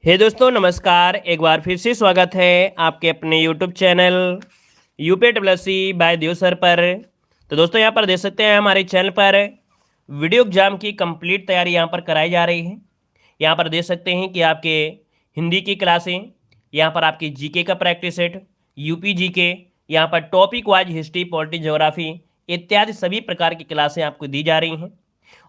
हे दोस्तों नमस्कार। एक बार फिर से स्वागत है आपके अपने यूट्यूब चैनल यूपीएससी बाय दियो सर पर। तो दोस्तों यहाँ पर देख सकते हैं हमारे चैनल पर वीडियो एग्जाम की कंप्लीट तैयारी यहाँ पर कराई जा रही है। यहाँ पर देख सकते हैं कि आपके हिंदी की क्लासें, यहाँ पर आपकी जीके का प्रैक्टिस सेट, यूपी जीके, यहाँ पर topic wise history, polity, geography इत्यादि सभी प्रकार की क्लासें आपको दी जा रही हैं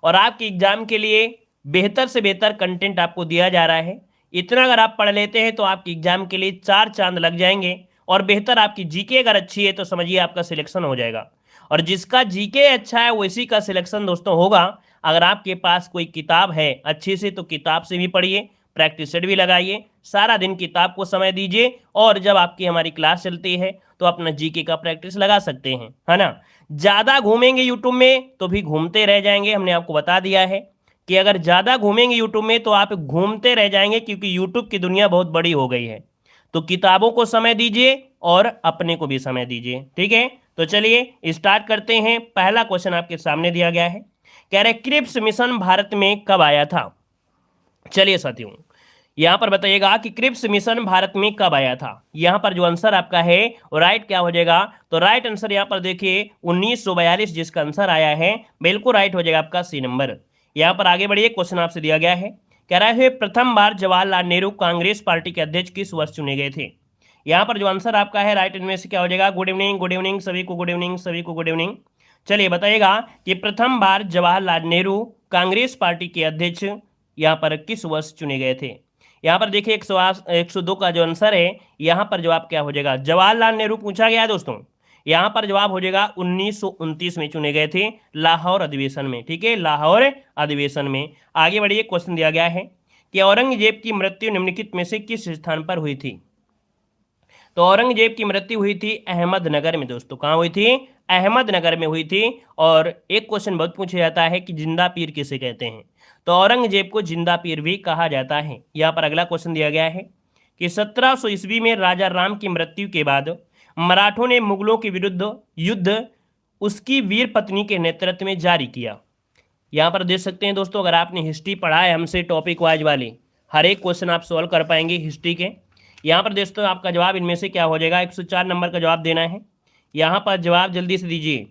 और आपके एग्जाम के लिए बेहतर से बेहतर कंटेंट आपको दिया जा रहा है। इतना अगर आप पढ़ लेते हैं तो आपके एग्जाम के लिए 4 चांद लग जाएंगे और बेहतर आपकी जीके अगर अच्छी है तो समझिए आपका सिलेक्शन हो जाएगा। और जिसका जीके अच्छा है वैसी का सिलेक्शन दोस्तों होगा। अगर आपके पास कोई किताब है अच्छी से तो किताब से भी पढ़िए, प्रैक्टिस सेट भी लगाइए, सारा दिन किताब को समय दीजिए और जब आपकी हमारी क्लास चलती है तो अपना जीके का प्रैक्टिस लगा सकते हैं, है ना। ज़्यादा घूमेंगे यूट्यूब में तो भी घूमते रह जाएंगे। हमने आपको बता दिया है कि अगर ज़्यादा घूमेंगे यूट्यूब में तो आप घूमते रह जाएंगे, क्योंकि यूट्यूब की दुनिया बहुत बड़ी हो गई है। तो किताबों को समय दीजिए और अपने को भी समय दीजिए, ठीक है। तो चलिए स्टार्ट करते हैं। पहला क्वेश्चन आपके सामने दिया गया है, कह रहे क्रिप्स मिशन भारत में कब आया था। चलिए साथियों यहाँ पर बताइएगा कि क्रिप्स मिशन भारत में कब आया था। यहाँ पर जो आंसर आपका है वो राइट क्या हो जाएगा, तो राइट आंसर यहाँ पर देखिए 1942 जिसका आंसर आया है, बिल्कुल राइट हो जाएगा आपका सी नंबर। यहाँ पर आगे बढ़िए, क्वेश्चन आपसे दिया गया है, कह रहा है प्रथम बार जवाहरलाल नेहरू कांग्रेस पार्टी के अध्यक्ष किस वर्ष चुने गए थे। यहाँ पर जो आंसर आपका है राइट इनमें से क्या हो जाएगा, गुड इवनिंग सभी को, गुड इवनिंग सभी को, गुड इवनिंग। चलिए बताइएगा कि प्रथम बार जवाहरलाल नेहरू कांग्रेस पार्टी के अध्यक्ष यहाँ पर किस वर्ष चुने गए थे। यहाँ पर देखिए 102 का जो आंसर है, यहाँ पर जवाब क्या हो जाएगा, जवाहरलाल नेहरू पूछा गया है दोस्तों। यहाँ पर जवाब हो जाएगा 1929 में चुने गए थे, लाहौर अधिवेशन में, ठीक है, लाहौर अधिवेशन में। आगे बढ़िए, क्वेश्चन दिया गया है कि औरंगजेब की मृत्यु निम्नलिखित में से किस स्थान पर हुई थी। तो औरंगजेब की मृत्यु हुई थी अहमदनगर में दोस्तों। कहाँ हुई थी, अहमदनगर में हुई थी। और एक क्वेश्चन बहुत पूछा जाता है कि जिंदा पीर किसे कहते हैं, तो औरंगजेब को जिंदा पीर भी कहा जाता है। यहाँ पर अगला क्वेश्चन दिया गया है कि 1700 ईस्वी में राजा राम की मृत्यु के बाद मराठों ने मुगलों के विरुद्ध युद्ध उसकी वीर पत्नी के नेतृत्व में जारी किया। यहाँ पर देख सकते हैं दोस्तों, अगर आपने हिस्ट्री पढ़ा है हमसे टॉपिक वाइज वाली, हर एक क्वेश्चन आप सॉल्व कर पाएंगे हिस्ट्री के। यहाँ पर दोस्तों आपका जवाब इनमें से क्या हो जाएगा, 104 नंबर का जवाब देना है। यहाँ पर जवाब जल्दी से दीजिए।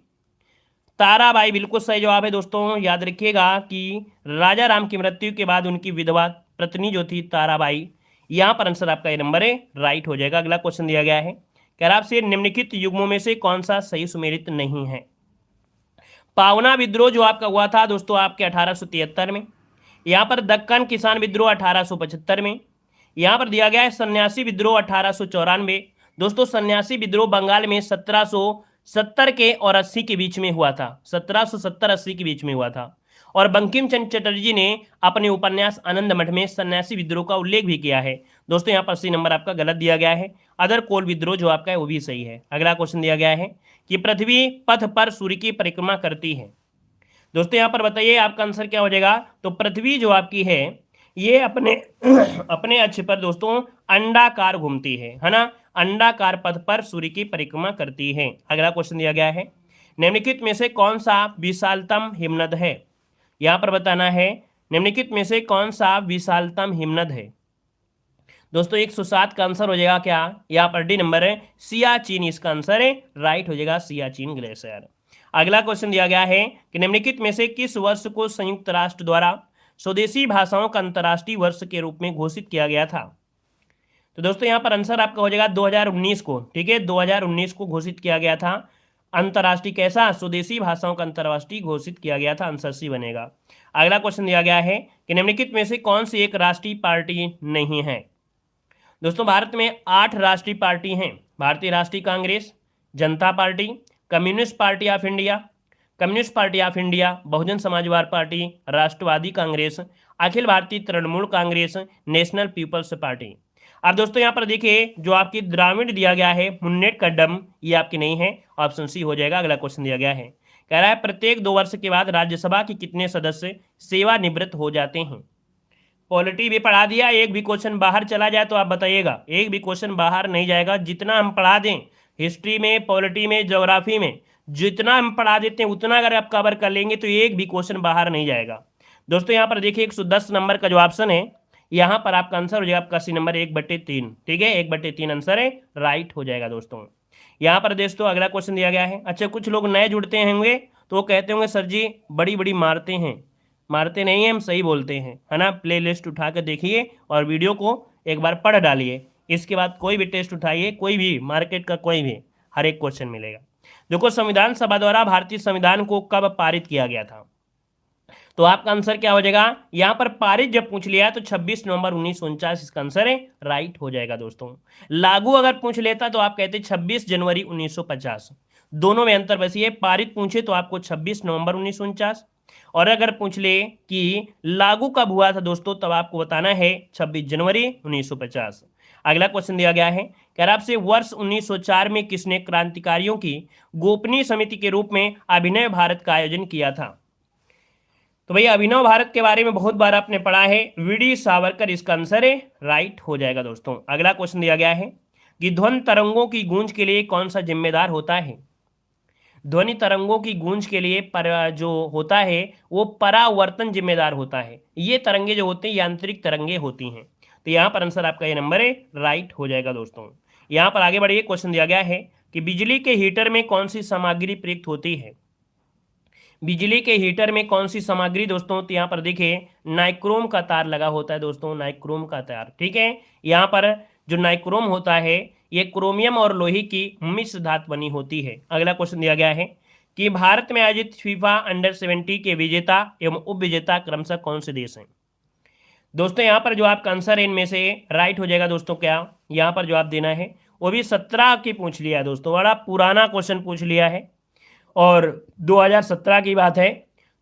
ताराबाई बिल्कुल सही जवाब है दोस्तों। याद रखिएगा कि राजा राम की मृत्यु के बाद उनकी विधवा पत्नी जो थी ताराबाई, यहाँ पर आंसर आपका ये नंबर है राइट हो जाएगा। अगला क्वेश्चन दिया गया है, कह रहा आपसे निम्नलिखित युग्मों में से कौन सा सही सुमेलित नहीं है। पावना विद्रोह जो आपका हुआ था दोस्तों आपके 1873 में। यहाँ पर दक्कन किसान विद्रोह 1875 में। यहाँ पर दिया गया है सन्यासी विद्रोह 1894। दोस्तों सन्यासी विद्रोह बंगाल में 1770 के और 80 के बीच में हुआ था, 1770-80 के बीच में हुआ था। और बंकिम चंद्र चटर्जी ने अपने उपन्यास आनंद मठ में सन्यासी विद्रोह का उल्लेख भी किया है। दोस्तों यहाँ पर सी नंबर आपका गलत दिया गया है। अदर कोल विद्रोह जो आपका है वो भी सही है। अगला क्वेश्चन दिया गया है कि पृथ्वी पथ पर सूर्य की परिक्रमा करती है। दोस्तों यहाँ पर बताइए आपका आंसर क्या हो जाएगा, तो पृथ्वी जो आपकी है ये अपने अपने अक्ष पर दोस्तों अंडाकार घूमती है ना, अंडाकार पथ पर सूर्य की परिक्रमा करती है। अगला क्वेश्चन दिया गया है, निम्नलिखित में से कौन सा विशालतम हिमनद है। यहाँ पर बताना है निम्नलिखित में से कौन सा विशालतम हिमनद है। दोस्तों 107 का आंसर हो जाएगा क्या, यहाँ पर डी नंबर है सियाचिन, इसका आंसर है राइट हो जाएगा सियाचिन ग्लेशियर। अगला क्वेश्चन दिया गया है कि निम्नलिखित में से किस वर्ष को संयुक्त राष्ट्र द्वारा स्वदेशी भाषाओं का अंतर्राष्ट्रीय वर्ष के रूप में घोषित किया गया था। तो दोस्तों यहाँ पर आंसर आपका हो जाएगा 2019 को, ठीक है, 2019 को घोषित किया गया था अंतर्राष्ट्रीय, कैसा, स्वदेशी भाषाओं का अंतर्राष्ट्रीय घोषित किया गया था, आंसर सी बनेगा। अगला क्वेश्चन दिया गया है कि निम्नलिखित में से कौन सी एक राष्ट्रीय पार्टी नहीं है। दोस्तों भारत में 8 राष्ट्रीय पार्टी हैं, भारतीय Rashtriya Congress, Janata Party, Communist Party of India, Communist Party of India, Bahujan Samajwadi Party, Rashtravadi Congress, Akhil Bharatiya Trinamool Congress, National People's Party. अब दोस्तों यहाँ पर देखिए जो आपकी द्राविड़ दिया गया है मुन्नेट कड्डम, ये आपकी नहीं है, ऑप्शन सी हो जाएगा। अगला क्वेश्चन दिया गया है, कह रहा है प्रत्येक 2 वर्ष के बाद राज्यसभा के कितने सदस्य सेवानिवृत्त हो जाते हैं। पॉलिटी भी पढ़ा दिया, एक भी क्वेश्चन बाहर चला जाए तो आप बताइएगा, एक भी क्वेश्चन बाहर नहीं जाएगा। जितना हम पढ़ा दें हिस्ट्री में, पॉलिटी में, ज्योग्राफी में, जितना हम पढ़ा देते हैं उतना अगर आप कवर कर लेंगे तो एक भी क्वेश्चन बाहर नहीं जाएगा। दोस्तों यहाँ पर देखिए 110 नंबर का जो ऑप्शन है यहाँ पर आपका आंसर हो जाएगा आपका सी नंबर 1/3। ठीक है, 1/3 आंसर है, राइट हो जाएगा दोस्तों। यहाँ पर दोस्तों अगला क्वेश्चन दिया गया है। अच्छा, कुछ लोग नए जुड़ते होंगे तो वो कहते होंगे सर जी बड़ी बड़ी मारते हैं। मारते नहीं हैं, हम सही बोलते हैं, है ना। प्ले लिस्ट उठा कर देखिए और वीडियो को एक बार पढ़ डालिए, इसके बाद कोई भी टेस्ट उठाइए, कोई भी मार्केट का कोई भी, हर एक क्वेश्चन मिलेगा। देखो, संविधान सभा द्वारा भारतीय संविधान को कब पारित किया गया था? तो आपका आंसर क्या हो जाएगा? यहां पर पारित जब पूछ लिया तो 26 नवंबर 1949 इसका आंसर है, राइट हो जाएगा दोस्तों। लागू अगर पूछ लेता तो आप कहते 26 जनवरी 1950। दोनों में अंतर बस ये, पारित पूछे तो आपको 26 नवंबर 1949, और अगर पूछ ले कि लागू कब हुआ था दोस्तों, तब आपको बताना है 26 जनवरी 1950। अगला क्वेश्चन दिया गया है, कह रहा आपसे वर्ष 1904 में किसने क्रांतिकारियों की गोपनीय समिति के रूप में अभिनव भारत का आयोजन किया था? तो भैया अभिनव भारत के बारे में बहुत बार आपने पढ़ा है, वीडी सावरकर इसका आंसर है, राइट हो जाएगा दोस्तों। अगला क्वेश्चन दिया गया है कि ध्वनि तरंगों की गूंज के लिए कौन सा जिम्मेदार होता है? ध्वनि तरंगों की गूंज के लिए जो होता है वो परावर्तन जिम्मेदार होता है। ये तरंगे जो होती हैं यांत्रिक तरंगे होती हैं। तो यहाँ पर आंसर आपका ये नंबर है, राइट हो जाएगा दोस्तों। यहाँ पर आगे बढ़िए, क्वेश्चन दिया गया है कि बिजली के हीटर में कौन सी सामग्री प्रयुक्त होती है? बिजली के हीटर में कौन सी सामग्री दोस्तों? तो यहाँ पर देखिए नाइक्रोम का तार लगा होता है दोस्तों, नाइक्रोम का तार। ठीक है, यहाँ पर जो नाइक्रोम होता है ये क्रोमियम और लोहे की मिश्र धातु बनी होती है। अगला क्वेश्चन दिया गया है कि भारत में आयोजित फीफा अंडर-17 के विजेता एवं उप विजेता क्रमशः कौन से देश हैं? दोस्तों यहाँ पर जो आपका आंसर है इनमें से राइट हो जाएगा दोस्तों। क्या यहाँ पर जो आप देना है वो भी 17 की पूछ लिया है दोस्तों, बड़ा पुराना क्वेश्चन पूछ लिया है और 2017 की बात है।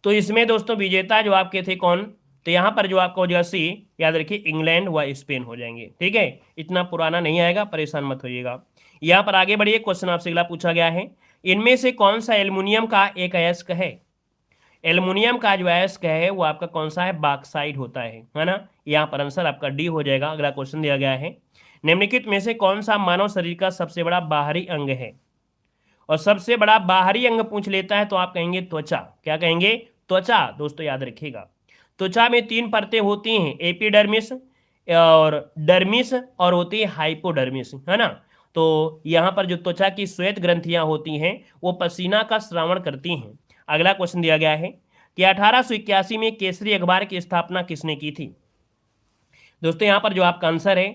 तो इसमें दोस्तों विजेता जो आपके थे कौन? तो यहाँ पर जो आपका हो जाएगा सी, याद रखिए इंग्लैंड व स्पेन हो जाएंगे। ठीक है, इतना पुराना नहीं आएगा, परेशान मत होइएगा। यहाँ पर आगे बढ़िए, क्वेश्चन आपसे अगला पूछा गया है, इनमें से कौन सा एल्युमिनियम का एक अयस्क है? एल्युमिनियम का जो अयस्क है वो आपका कौन सा है? बॉक्साइट होता है ना। यहाँ पर आंसर आपका डी हो जाएगा। अगला क्वेश्चन दिया गया है, निम्नलिखित में से कौन सा मानव शरीर का सबसे बड़ा बाहरी अंग है? और सबसे बड़ा बाहरी अंग पूछ लेता है तो आप कहेंगे त्वचा। क्या कहेंगे? त्वचा। दोस्तों याद रखिएगा, त्वचा में 3 परतें होती हैं, एपिडर्मिस और डर्मिस और होती है हाइपोडर्मिस, है ना। तो यहाँ पर जो त्वचा की श्वेत ग्रंथियां होती हैं वो पसीना का श्रावण करती हैं। अगला क्वेश्चन दिया गया है कि 1881 में केसरी अखबार की स्थापना किसने की थी? दोस्तों यहाँ पर जो आपका आंसर है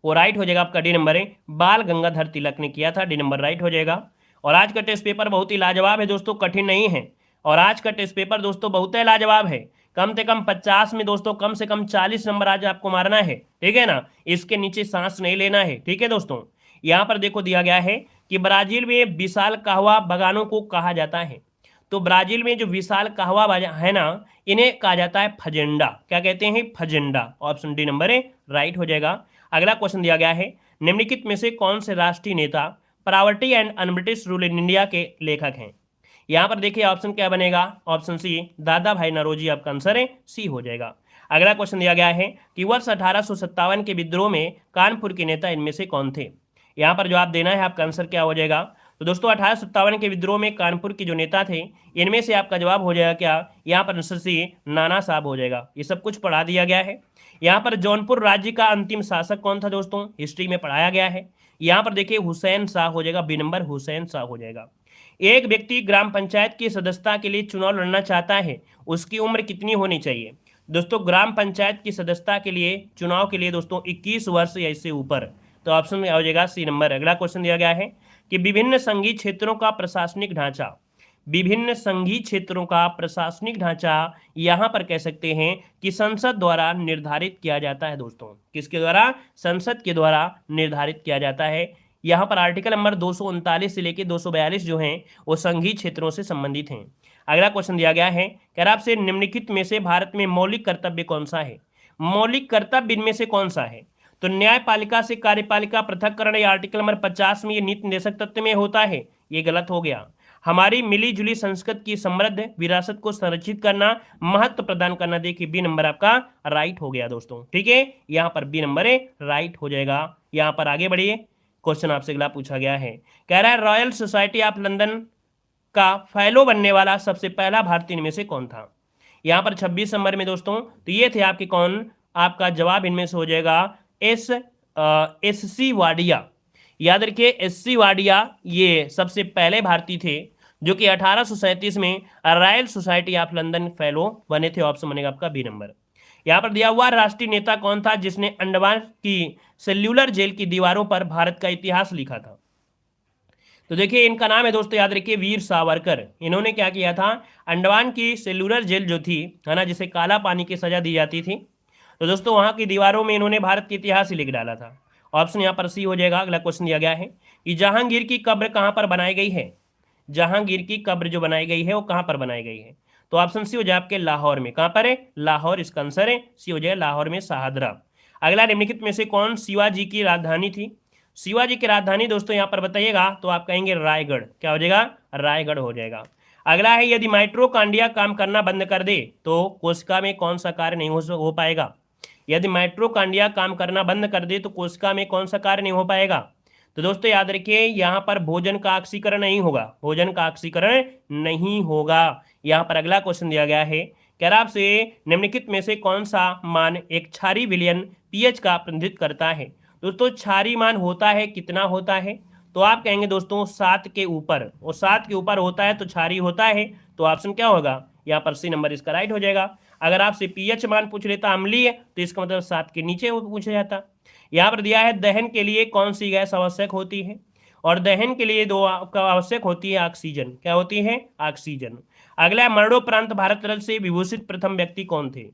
वो राइट हो जाएगा, आपका डी नंबर है, बाल गंगाधर तिलक ने किया था। डी नंबर राइट हो जाएगा। और आज का टेस्ट पेपर बहुत ही लाजवाब है दोस्तों, कठिन नहीं है। और आज का टेस्ट पेपर दोस्तों बहुत ही लाजवाब है, कम से कम 50 में दोस्तों कम से कम 40 नंबर आज आपको मारना है। ठीक है ना, इसके नीचे सांस नहीं लेना है। ठीक है दोस्तों, यहाँ पर देखो दिया गया है कि ब्राजील में विशाल कहवा बागानों को कहा जाता है। तो ब्राजील में जो विशाल कहवा है ना, इन्हें कहा जाता है फजेंडा। क्या कहते हैं? फजेंडा। ऑप्शन डी नंबर है, राइट हो जाएगा। अगला क्वेश्चन दिया गया है, निम्नलिखित में से कौन से राष्ट्रीय नेता poverty and un-British rule in India के लेखक हैं? यहाँ पर देखिए ऑप्शन क्या बनेगा? ऑप्शन सी, दादा भाई नौरोजी आपका आंसर है, सी हो जाएगा। अगला क्वेश्चन दिया गया है कि वर्ष 1857 के विद्रोह में कानपुर के नेता इनमें से कौन थे? यहाँ पर जो आप देना है आपका आंसर क्या हो जाएगा? तो दोस्तों 1857 के विद्रोह में कानपुर के जो नेता थे इनमें से आपका जवाब हो जाएगा क्या? यहाँ पर आंसर सी, नाना साहब हो जाएगा। ये सब कुछ पढ़ा दिया गया है। यहाँ पर जौनपुर राज्य का अंतिम शासक कौन था दोस्तों? हिस्ट्री में पढ़ाया गया है। यहाँ पर देखिए हुसैन शाह हो जाएगा, बी नंबर हुसैन शाह हो जाएगा। एक व्यक्ति ग्राम पंचायत की सदस्यता के लिए चुनाव लड़ना चाहता है, उसकी उम्र कितनी होनी चाहिए? दोस्तों ग्राम पंचायत की सदस्यता के लिए चुनाव के लिए दोस्तों 21 वर्ष या इससे ऊपर। तो ऑप्शन में हो जाएगा सी नंबर। अगला क्वेश्चन दिया गया है कि विभिन्न संघीय क्षेत्रों का प्रशासनिक ढांचा, विभिन्न संघीय क्षेत्रों का प्रशासनिक ढांचा यहाँ पर कह सकते हैं कि संसद द्वारा निर्धारित किया जाता है दोस्तों। किसके द्वारा? संसद के द्वारा निर्धारित किया जाता है। यहाँ पर आर्टिकल नंबर 239 से लेकर 242 जो हैं वो संघीय क्षेत्रों से संबंधित हैं। अगला क्वेश्चन दिया गया है, कह रहा आपसे निम्नलिखित में से भारत में मौलिक कर्तव्य कौन सा है? मौलिक कर्तव्य इनमें से कौन सा है? तो न्यायपालिका से कार्यपालिका पृथककरण या आर्टिकल नंबर 50 में ये नीति निर्देशक तत्व में होता है, ये गलत हो गया। हमारी मिली जुली संस्कृति की समृद्ध विरासत को संरक्षित करना, महत्व प्रदान करना, देखिए बी नंबर आपका राइट हो गया दोस्तों। ठीक है, यहाँ पर बी नंबर है, राइट हो जाएगा। यहाँ पर आगे बढ़िए, क्वेश्चन आपसे अगला पूछा गया है, कह रहा है रॉयल सोसाइटी ऑफ लंदन का फेलो बनने वाला सबसे पहला भारतीय इनमें से कौन था? यहाँ पर 26 नंबर में दोस्तों तो ये थे आपके कौन? आपका जवाब इनमें से हो जाएगा एससी वाडिया। याद रखिए एससी वाडिया ये सबसे पहले भारतीय थे जो कि 1837 में royal society of London fellow बने थे। ऑप्शन बनेगा आपका बी नंबर। यहां पर दिया हुआ राष्ट्रीय नेता कौन था जिसने अंडमान की सेल्यूलर जेल की दीवारों पर भारत का इतिहास लिखा था? तो देखिए इनका नाम है दोस्तों, याद रखिए वीर सावरकर। इन्होंने क्या किया था, अंडमान की सेल्यूलर जेल जो थी है ना, जिसे काला पानी की सजा दी जाती थी, तो दोस्तों वहां की दीवारों में इन्होंने भारत के इतिहास ही लिख डाला था। ऑप्शन यहाँ पर सी हो जाएगा। अगला क्वेश्चन दिया गया है कि जहांगीर की कब्र कहाँ पर बनाई गई है? जहांगीर की कब्र जो बनाई गई है वो कहाँ पर बनाई गई है? तो ऑप्शन सी हो जाए आपके लाहौर में। कहाँ पर है? लाहौर, इसका आंसर है सी हो जाए लाहौर में, शाहदरा। अगला निम्नलिखित में से कौन शिवाजी की राजधानी थी? शिवाजी की राजधानी दोस्तों यहाँ पर बताइएगा तो आप कहेंगे रायगढ़। क्या हो जाएगा? रायगढ़ हो जाएगा। अगला है यदि माइटोकॉन्ड्रिया काम करना बंद कर दे तो कोशिका में कौन सा कार्य नहीं हो पाएगा? यदि माइटोकॉन्ड्रिया काम करना बंद कर दे तो कोशिका में कौन सा कार्य नहीं हो पाएगा? तो दोस्तों याद रखिए यहाँ पर भोजन का ऑक्सीकरण नहीं होगा, भोजन का ऑक्सीकरण नहीं होगा। यहाँ पर अगला क्वेश्चन दिया गया है, कह रहा आपसे निम्नलिखित में से कौन सा मान एक क्षारीय विलयन पीएच का प्रतिनिधित्व करता है? दोस्तों क्षारीय मान होता है कितना होता है? तो आप कहेंगे दोस्तों 7 के ऊपर, और 7 के ऊपर होता है तो क्षारीय होता है। तो ऑप्शन क्या होगा? यहाँ पर सी नंबर इसका राइट हो जाएगा। अगर आपसे पीएच मान पूछ लेता अम्लीय तो इसका मतलब 7 के नीचे वो पूछा जाता। यहाँ पर दिया है दहन के लिए कौन सी गैस आवश्यक होती है? और दहन के लिए दो आवश्यक होती है ऑक्सीजन। क्या होती है? ऑक्सीजन। अगला मरणोपरांत भारत रत्न से विभूषित प्रथम व्यक्ति कौन थे?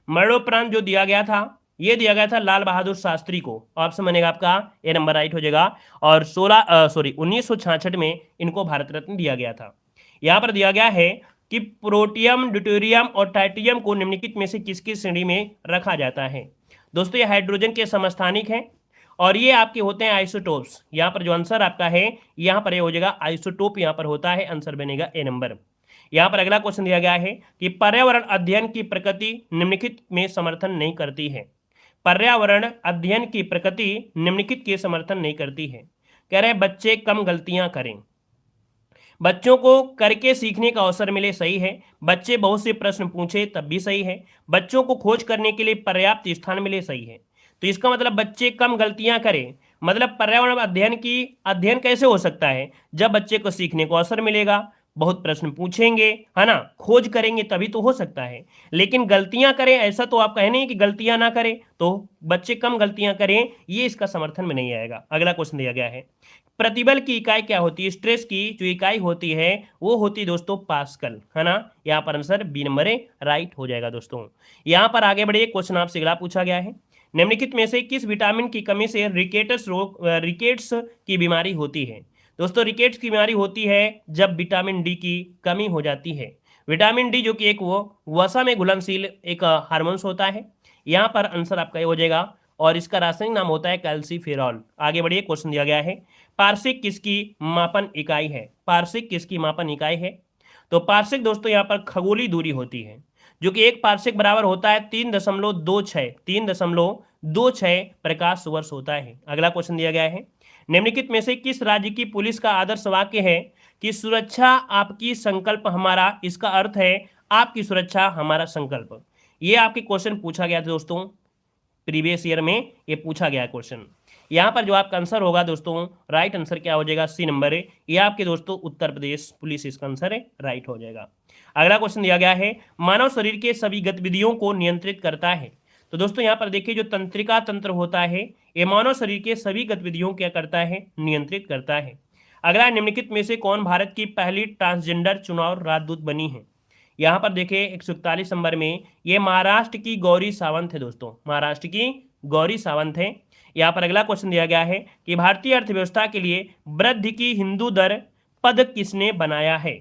मरणोपरांत जो दिया गया था ये दिया गया था लाल बहादुर शास्त्री को। ऑप्शन बनेगा आपका ए नंबर राइट हो जाएगा। और 1966 में इनको भारत रत्न दिया गया था। यहाँ पर दिया गया है कि प्रोटियम, ड्यूटेरियम और टाइटेरियम को निम्नलिखित में से किसकी श्रेणी में रखा जाता है? दोस्तों ये हाइड्रोजन के समस्थानिक हैं और ये आपके होते हैं आइसोटोप्स। यहाँ पर जो आंसर आपका है यहाँ पर ये हो जाएगा आइसोटोप, यहाँ पर होता है, आंसर बनेगा ए नंबर। यहाँ पर अगला क्वेश्चन दिया गया है कि पर्यावरण अध्ययन की प्रकृति निम्नलिखित में समर्थन नहीं करती है। पर्यावरण अध्ययन की प्रकृति निम्नलिखित के समर्थन नहीं करती है। कह रहे हैं बच्चे कम गलतियां करें, बच्चों को करके सीखने का अवसर मिले, सही है। बच्चे बहुत से प्रश्न पूछे तब भी सही है। बच्चों को खोज करने के लिए पर्याप्त स्थान मिले, सही है। तो इसका मतलब बच्चे कम गलतियां करें, मतलब पर्यावरण अध्ययन कैसे हो सकता है? जब बच्चे को सीखने को अवसर मिलेगा, बहुत प्रश्न पूछेंगे, है ना, खोज करेंगे, तभी तो हो सकता है। लेकिन गलतियां करें ऐसा तो आप कहे नहीं कि गलतियां ना करें, तो बच्चे कम गलतियां करें ये इसका समर्थन में नहीं आएगा। अगला क्वेश्चन दिया गया है प्रतिबल की इकाई क्या होती है? स्ट्रेस की जो इकाई होती है वो होती है दोस्तों पास्कल, है ना। यहाँ पर आंसर बी नंबर राइट हो जाएगा दोस्तों। यहाँ पर आगे बढ़िए, क्वेश्चन आपसे अगला पूछा गया है निम्नलिखित में से किस विटामिन की कमी से रिकेट्स की बीमारी होती है? दोस्तों रिकेट्स की बीमारी होती है जब विटामिन डी की कमी हो जाती है। विटामिन डी जो कि एक वो वसा में घुलनशील एक हार्मोन्स होता है। यहाँ पर आंसर आपका ये हो जाएगा और इसका रासायनिक नाम होता है कैल्सीफेरॉल। आगे बढ़िए, क्वेश्चन दिया गया है पार्श्विक किसकी मापन इकाई है? पार्श्विक किसकी मापन इकाई है? तो पार्श्विक दोस्तों यहाँ पर खगोलीय दूरी होती है, जो कि एक पार्श्विक बराबर होता है 3.26 प्रकाश वर्ष होता है। अगला क्वेश्चन दिया गया है निम्नलिखित में से किस राज्य की पुलिस का आदर्श वाक्य है कि सुरक्षा आपकी संकल्प हमारा? इसका अर्थ है आपकी सुरक्षा हमारा संकल्प। ये आपके क्वेश्चन पूछा गया था दोस्तों, प्रीवियस ईयर में ये पूछा गया क्वेश्चन। यहाँ पर जो आपका आंसर होगा दोस्तों, राइट आंसर क्या हो जाएगा? सी नंबर है। ये आपके दोस्तों उत्तर प्रदेश पुलिस इसका आंसर है, राइट हो जाएगा। अगला क्वेश्चन दिया गया है मानव शरीर के सभी गतिविधियों को नियंत्रित करता है। तो दोस्तों यहाँ पर देखिए जो तंत्रिका तंत्र होता है ये मानव शरीर के सभी गतिविधियों क्या करता है? नियंत्रित करता है। अगला निम्नलिखित में से कौन भारत की पहली ट्रांसजेंडर चुनाव राजदूत बनी है? यहाँ पर देखिए 141 नंबर में ये महाराष्ट्र की गौरी सावंत है दोस्तों, महाराष्ट्र की गौरी सावंत है। यहाँ पर अगला क्वेश्चन दिया गया है कि भारतीय अर्थव्यवस्था के लिए वृद्धि की हिंदू दर पद किसने बनाया है?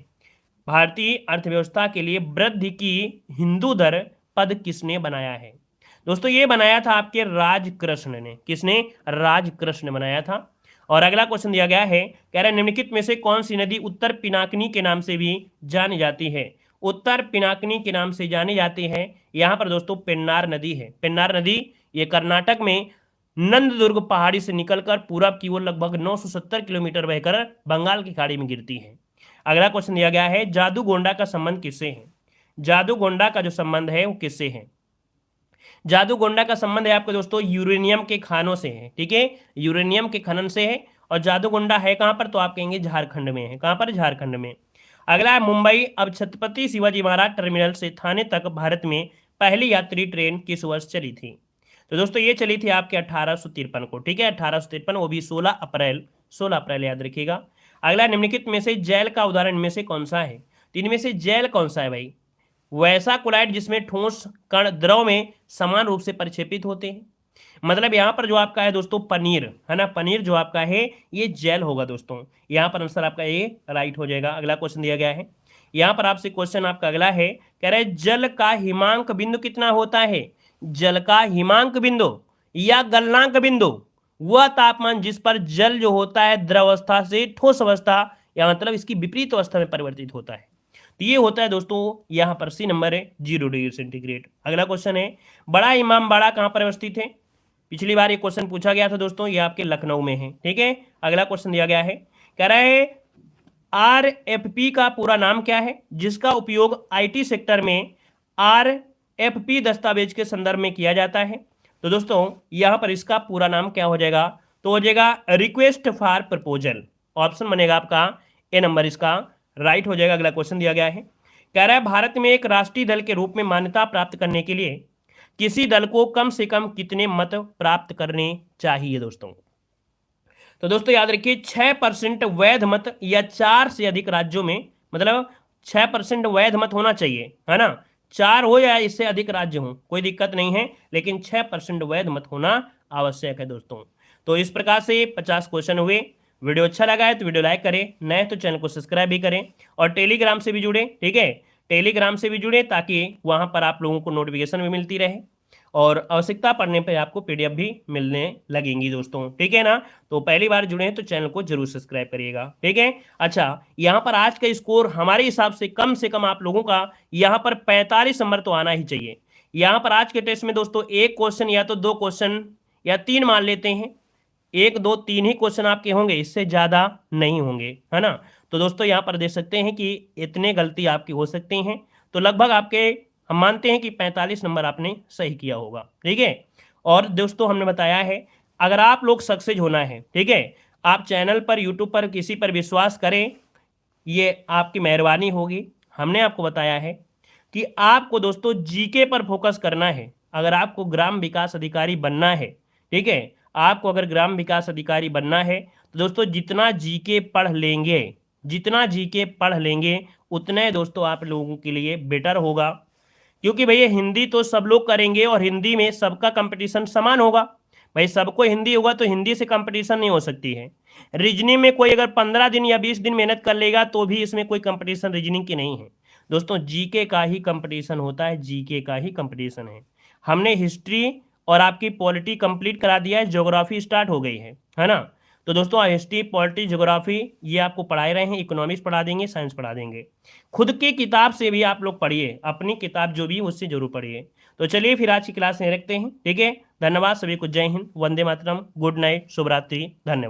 भारतीय अर्थव्यवस्था के लिए वृद्धि की हिंदू दर पद किसने बनाया है? दोस्तों ये बनाया था आपके राजकृष्ण ने। किसने? राजकृष्ण बनाया था। और अगला क्वेश्चन दिया गया है, कह रहा है निम्नलिखित में से कौन सी नदी उत्तर पिनाकिनी के नाम से भी जानी जाती है? उत्तर पिनाकिनी के नाम से जानी जाती है। यहाँ पर दोस्तों पेन्नार नदी है। पेन्नार नदी ये कर्नाटक में नंददुर्ग पहाड़ी से निकलकर पूरब की ओर लगभग 970 किलोमीटर बहकर बंगाल की खाड़ी में गिरती है। अगला क्वेश्चन दिया गया है जादूगोंडा का संबंध किससे है? जादूगोंडा का जो संबंध है वो किससे है? जादूगोंडा का संबंध है आपके दोस्तों यूरेनियम के खानों से है, ठीक है, यूरेनियम के खनन से है। और जादूगोंडा है कहाँ पर, तो आप कहेंगे झारखंड में है। कहाँ पर, झारखंड में। अगला है मुंबई अब छत्रपति शिवाजी महाराज टर्मिनल से थाने तक भारत में पहली यात्री ट्रेन किस वर्ष चली थी। तो दोस्तों ये चली थी आपके 1853 को, ठीक है, 1853, वो भी 16 अप्रैल याद रखिएगा। अगला, निम्नलिखित में से जेल का उदाहरण इनमें से कौन सा है। तो इनमें से जेल कौन सा है भाई, वैसा कोलाइड जिसमें ठोस कण द्रव में समान रूप से परिक्षेपित होते हैं। मतलब यहाँ पर जो आपका है दोस्तों पनीर है ना, पनीर जो आपका है ये जेल होगा दोस्तों। यहाँ पर आंसर आपका ये राइट हो जाएगा। अगला क्वेश्चन दिया गया है, यहाँ पर आपसे क्वेश्चन आपका अगला है, कह रहे हैं जल का हिमांक बिंदु कितना होता है। जल का हिमांक बिंदु या गलनांक बिंदु वह तापमान जिस पर जल जो होता है द्रव अवस्था से ठोस अवस्था या मतलब इसकी विपरीत अवस्था में परिवर्तित होता है। तो ये होता है दोस्तों यहाँ पर सी नंबर है 0 डिग्री सेंटीग्रेड। अगला क्वेश्चन है, बड़ा इमामबाड़ा कहाँ पर अवस्थित है। पिछली बार ये क्वेश्चन पूछा गया था दोस्तों, ये आपके लखनऊ में है, ठीक है। अगला क्वेश्चन दिया गया है, कह रहा है RFP का पूरा नाम क्या है जिसका उपयोग IT सेक्टर में RFP दस्तावेज के संदर्भ में किया जाता है। तो दोस्तों यहां पर इसका पूरा नाम क्या हो जाएगा, तो हो जाएगा रिक्वेस्ट फॉर प्रपोजल। ऑप्शन बनेगा आपका ए नंबर इसका राइट हो जाएगा। अगला क्वेश्चन दिया गया है, कह रहा है भारत में एक राष्ट्रीय दल के रूप में मान्यता प्राप्त करने के लिए किसी दल को कम से कम कितने मत प्राप्त करने चाहिए दोस्तों। तो दोस्तों याद रखिए 6% वैध मत या 4 से अधिक राज्यों में, मतलब 6% वैध मत होना चाहिए, है ना। 4 हो या इससे अधिक राज्य हो कोई दिक्कत नहीं है, लेकिन 6% वैध मत होना आवश्यक है दोस्तों। तो इस प्रकार से 50 क्वेश्चन हुए। वीडियो अच्छा लगा है तो वीडियो लाइक करें, नए तो चैनल को सब्सक्राइब भी करें और टेलीग्राम से भी जुड़े, ठीक है, टेलीग्राम से भी जुड़े ताकि वहां पर आप लोगों को नोटिफिकेशन भी मिलती रहे और आवश्यकता पड़ने पर आपको PDF भी मिलने लगेंगी दोस्तों, ठीक है ना। तो पहली बार जुड़े हैं तो चैनल को जरूर सब्सक्राइब करिएगा, ठीक है। अच्छा, यहाँ पर आज का स्कोर हमारे हिसाब से कम आप लोगों का यहाँ पर 45 नंबर तो आना ही चाहिए। यहाँ पर आज के टेस्ट में दोस्तों एक क्वेश्चन या तो 2 क्वेश्चन या 3 मान लेते हैं, 1 2 3 ही क्वेश्चन आपके होंगे, इससे ज़्यादा नहीं होंगे, है ना। तो दोस्तों यहाँ पर देख सकते हैं कि इतने गलती आपकी हो सकती हैं। तो लगभग आपके हम मानते हैं कि 45 नंबर आपने सही किया होगा, ठीक है। और दोस्तों हमने बताया है अगर आप लोग सक्सेस होना है, ठीक है, आप चैनल पर यूट्यूब पर किसी पर विश्वास करें, ये आपकी मेहरबानी होगी। हमने आपको बताया है कि आपको दोस्तों जीके पर फोकस करना है। अगर आपको ग्राम विकास अधिकारी बनना है, ठीक है, आपको अगर ग्राम विकास अधिकारी बनना है तो दोस्तों जितना जीके पढ़ लेंगे, जितना जीके पढ़ लेंगे उतने दोस्तों आप लोगों के लिए बेटर होगा। क्योंकि भैया हिंदी तो सब लोग करेंगे और हिंदी में सबका कंपटीशन समान होगा। भाई सबको हिंदी होगा तो हिंदी से कंपटीशन नहीं हो सकती है। रीजनिंग में कोई अगर 15 दिन या 20 दिन मेहनत कर लेगा तो भी इसमें कोई कंपटीशन रीजनिंग की नहीं है दोस्तों, जीके का ही कंपटीशन होता है, जीके का ही कंपटीशन है। हमने हिस्ट्री और आपकी पॉलिटी कंप्लीट करा दिया है, ज्योग्राफी स्टार्ट हो गई है ना। तो दोस्तों हिस्ट्री पॉलिटी ज्योग्राफी ये आपको पढ़ाए रहे हैं, इकोनॉमिक्स पढ़ा देंगे, साइंस पढ़ा देंगे। खुद की किताब से भी आप लोग पढ़िए, अपनी किताब जो भी उससे जरूर पढ़िए। तो चलिए फिर आज की क्लास में रखते हैं, ठीक है। धन्यवाद सभी को, जय हिंद, वंदे मातरम, गुड नाइट, शुभ रात्रि, धन्यवाद।